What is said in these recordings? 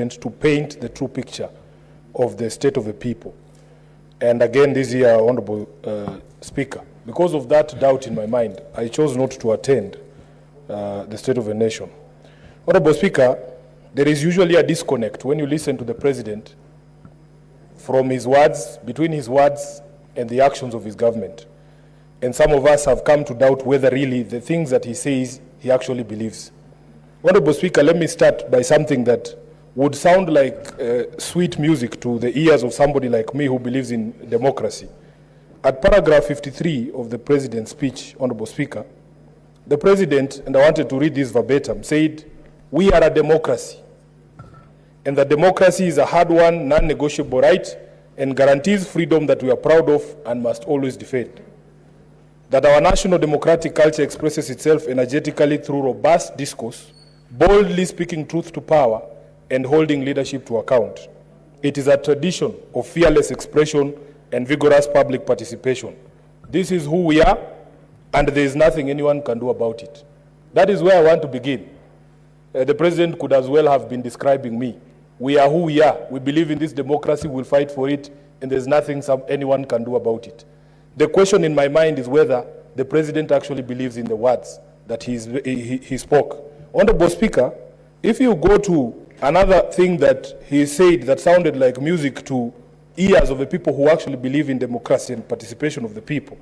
to paint the true picture of the state of the people. And again, this year, Honorable Speaker, because of that doubt in my mind, I chose not to attend the State of the Nation. Honorable Speaker, there is usually a disconnect when you listen to the President from his words, between his words and the actions of his government. And some of us have come to doubt whether really the things that he says, he actually believes. Honorable Speaker, let me start by something that would sound like sweet music to the ears of somebody like me who believes in democracy. At paragraph 53 of the President's speech, Honorable Speaker, the President, and I wanted to read this verbatim, said, "We are a democracy, and the democracy is a hard-won, non-negotiable right and guarantees freedom that we are proud of and must always defend. That our national democratic culture expresses itself energetically through robust discourse, boldly speaking truth to power, and holding leadership to account. It is a tradition of fearless expression and vigorous public participation. This is who we are, and there is nothing anyone can do about it." That is where I want to begin. The President could as well have been describing me. We are who we are. We believe in this democracy, we'll fight for it, and there's nothing anyone can do about it. The question in my mind is whether the President actually believes in the words that he spoke. Honorable Speaker, if you go to another thing that he said that sounded like music to ears of the people who actually believe in democracy and participation of the people,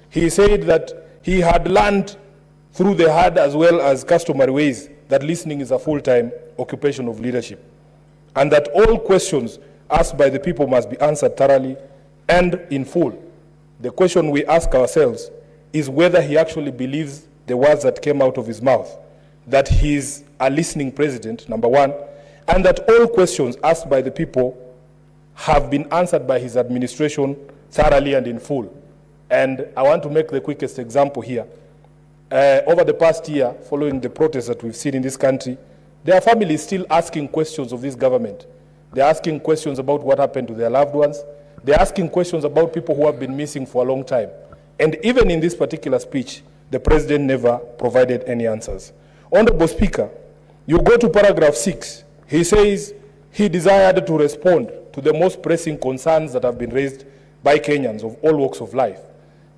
he said that he had learned through the hard as well as customary ways that listening is a full-time occupation of leadership, and that all questions asked by the people must be answered thoroughly and in full. The question we ask ourselves is whether he actually believes the words that came out of his mouth, that he is a listening president, number one, and that all questions asked by the people have been answered by his administration thoroughly and in full. And I want to make the quickest example here. Over the past year, following the protests that we've seen in this country, there are families still asking questions of this government. They're asking questions about what happened to their loved ones. They're asking questions about people who have been missing for a long time. And even in this particular speech, the President never provided any answers. Honorable Speaker, you go to paragraph 6. He says he desired to respond to the most pressing concerns that have been raised by Kenyans of all walks of life.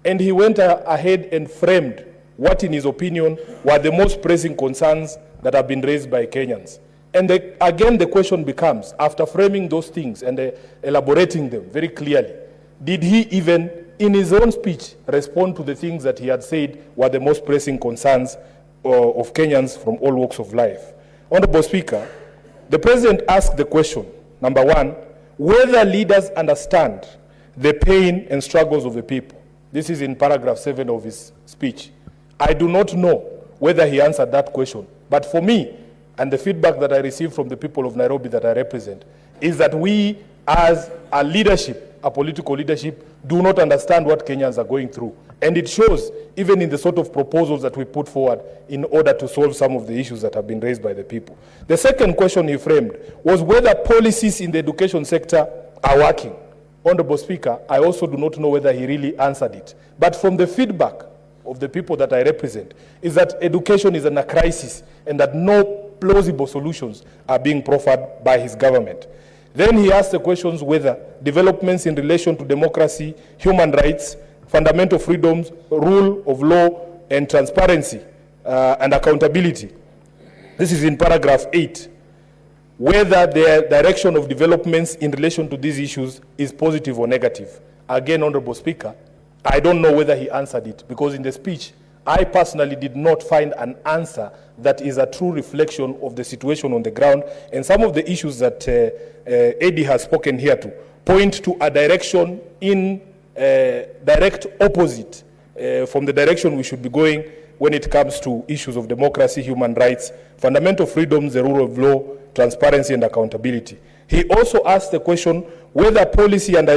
And he went ahead and framed what, in his opinion, were the most pressing concerns that have been raised by Kenyans. And again, the question becomes, after framing those things and elaborating them very clearly, did he even, in his own speech, respond to the things that he had said were the most pressing concerns of Kenyans from all walks of life? Honorable Speaker, the President asked the question, number one, whether leaders understand the pain and struggles of the people. This is in paragraph 7 of his speech. I do not know whether he answered that question, but for me, and the feedback that I received from the people of Nairobi that I represent, is that we as a leadership, a political leadership, do not understand what Kenyans are going through. And it shows even in the sort of proposals that we put forward in order to solve some of the issues that have been raised by the people. The second question he framed was whether policies in the education sector are working. Honorable Speaker, I also do not know whether he really answered it. But from the feedback of the people that I represent, is that education is in a crisis and that no plausible solutions are being proffered by his government. Then he asked the questions whether developments in relation to democracy, human rights, fundamental freedoms, rule of law, and transparency and accountability. This is in paragraph 8. Whether the direction of developments in relation to these issues is positive or negative. Again, Honorable Speaker, I don't know whether he answered it, because in the speech, I personally did not find an answer that is a true reflection of the situation on the ground, and some of the issues that Eddie has spoken here to point to a direction in direct opposite from the direction we should be going when it comes to issues of democracy, human rights, fundamental freedoms, the rule of law, transparency, and accountability. He also asked the question whether policy and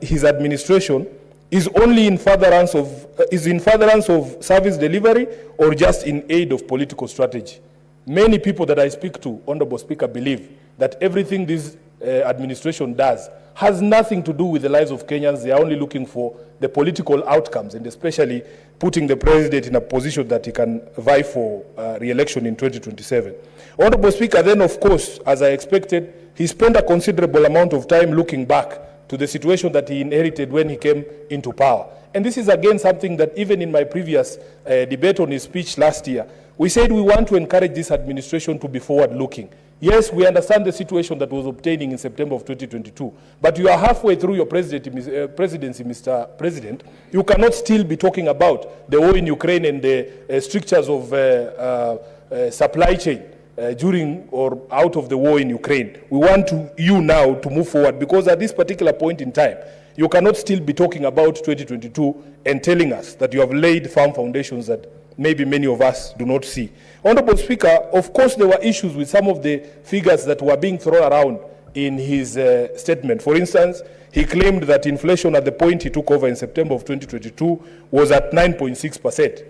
his administration is only in furtherance of service delivery or just in aid of political strategy. Many people that I speak to, Honorable Speaker, believe that everything this administration does has nothing to do with the lives of Kenyans. They are only looking for the political outcomes, and especially putting the president in a position that he can vie for re-election in 2027. Honorable Speaker, then of course, as I expected, he spent a considerable amount of time looking back to the situation that he inherited when he came into power. And this is again something that even in my previous debate on his speech last year, we said we want to encourage this administration to be forward-looking. Yes, we understand the situation that was obtaining in September of 2022, but you are halfway through your presidency, Mr. President. You cannot still be talking about the war in Ukraine and the strictures of supply chain during or out of the war in Ukraine. We want you now to move forward, because at this particular point in time, you cannot still be talking about 2022 and telling us that you have laid firm foundations that maybe many of us do not see. Honorable Speaker, of course there were issues with some of the figures that were being thrown around in his statement. For instance, he claimed that inflation at the point he took over in September of 2022 was at 9.6%.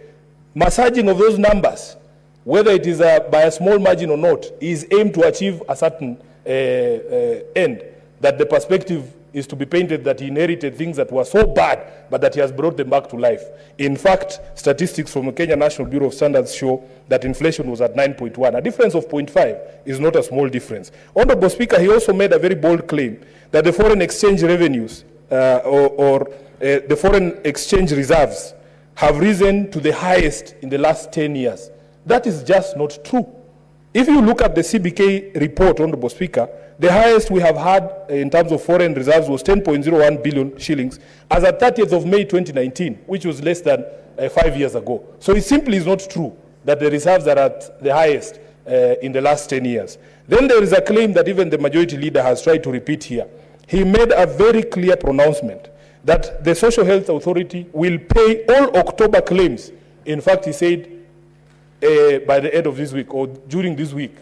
Massaging of those numbers, whether it is by a small margin or not, is aimed to achieve a certain end, that the perspective is to be painted that he inherited things that were so bad, but that he has brought them back to life. In fact, statistics from the Kenya National Bureau of Standards show that inflation was at 9.1. A difference of 0.5 is not a small difference. Honorable Speaker, he also made a very bold claim that the foreign exchange revenues the foreign exchange reserves have risen to the highest in the last 10 years. That is just not true. If you look at the CBK report, Honorable Speaker, the highest we have had in terms of foreign reserves was 10.01 billion shillings as at 30th of May 2019, which was less than 5 years ago. So it simply is not true that the reserves are at the highest in the last 10 years. Then there is a claim that even the majority leader has tried to repeat here. He made a very clear pronouncement that the Social Health Authority will pay all October claims. In fact, he said by the end of this week or during this week.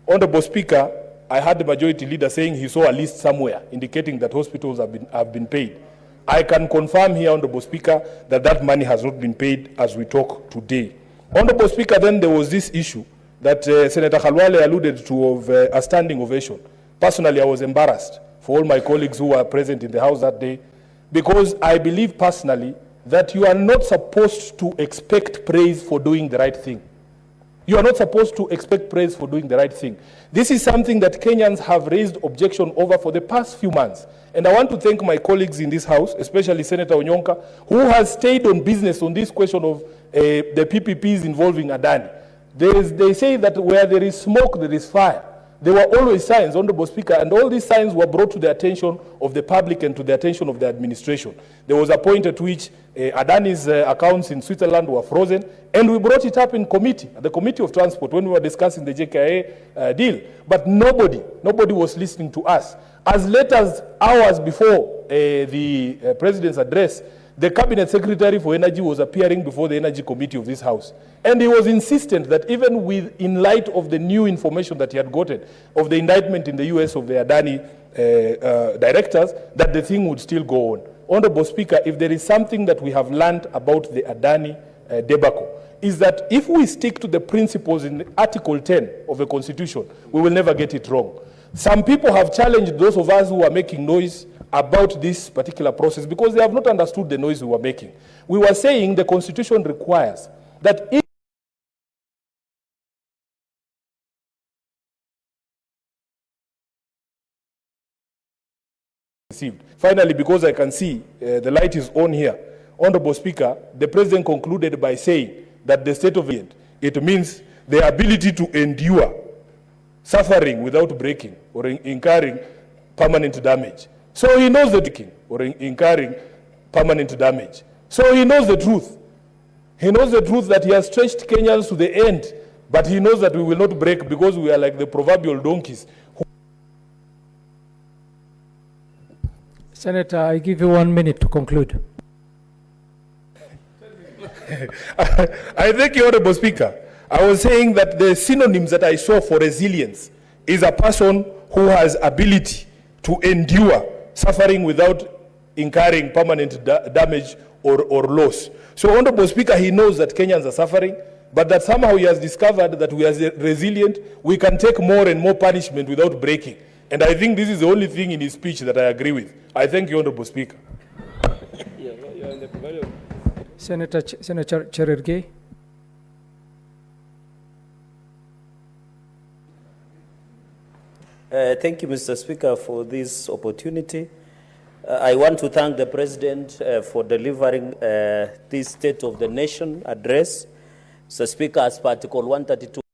Honorable Speaker, I heard the majority leader saying he saw a list somewhere indicating that hospitals have been paid. I can confirm here, Honorable Speaker, that that money has not been paid as we talk today. Honorable Speaker, then there was this issue that Senator Khalwale alluded to of a standing ovation. Personally, I was embarrassed for all my colleagues who were present in the House that day, because I believe personally that you are not supposed to expect praise for doing the right thing. You are not supposed to expect praise for doing the right thing. This is something that Kenyans have raised objection over for the past few months. And I want to thank my colleagues in this House, especially Senator Onyonka, who has stayed on business on this question of the PPPs involving Adani. They say that where there is smoke, there is fire. There were always signs, Honorable Speaker, and all these signs were brought to the attention of the public and to the attention of the administration. There was a point at which Adani's accounts in Switzerland were frozen, and we brought it up in committee, the Committee of Transport, when we were discussing the JKIA deal. But nobody was listening to us. As late as hours before the President's address, the Cabinet Secretary for Energy was appearing before the Energy Committee of this House. And he was insistent that even in light of the new information that he had gotten of the indictment in the US of the Adani directors, that the thing would still go on. Honorable Speaker, if there is something that we have learned about the Adani debacle, is that if we stick to the principles in Article 10 of the Constitution, we will never get it wrong. Some people have challenged those of us who are making noise about this particular process because they have not understood the noise we were making. We were saying the Constitution requires that if received. Finally, because I can see the light is on here, Honorable Speaker, the President concluded by saying that the state of it means the ability to endure suffering without breaking or incurring permanent damage. So he knows the breaking or incurring permanent damage. So he knows the truth. He knows the truth that he has stretched Kenyans to the end, but he knows that we will not break because we are like the proverbial donkeys. Senator, I give you 1 minute to conclude. I thank you, Honorable Speaker. I was saying that the synonyms that I saw for resilience is a person who has ability to endure suffering without incurring permanent damage or loss. So, Honorable Speaker, he knows that Kenyans are suffering, but that somehow he has discovered that we are resilient, we can take more and more punishment without breaking. And I think this is the only thing in his speech that I agree with. I thank you, Honorable Speaker. Senator Cherargei. Thank you, Mr. Speaker, for this opportunity. I want to thank the President for delivering this State of the Nation address. Mr. Speaker, as per Article 132.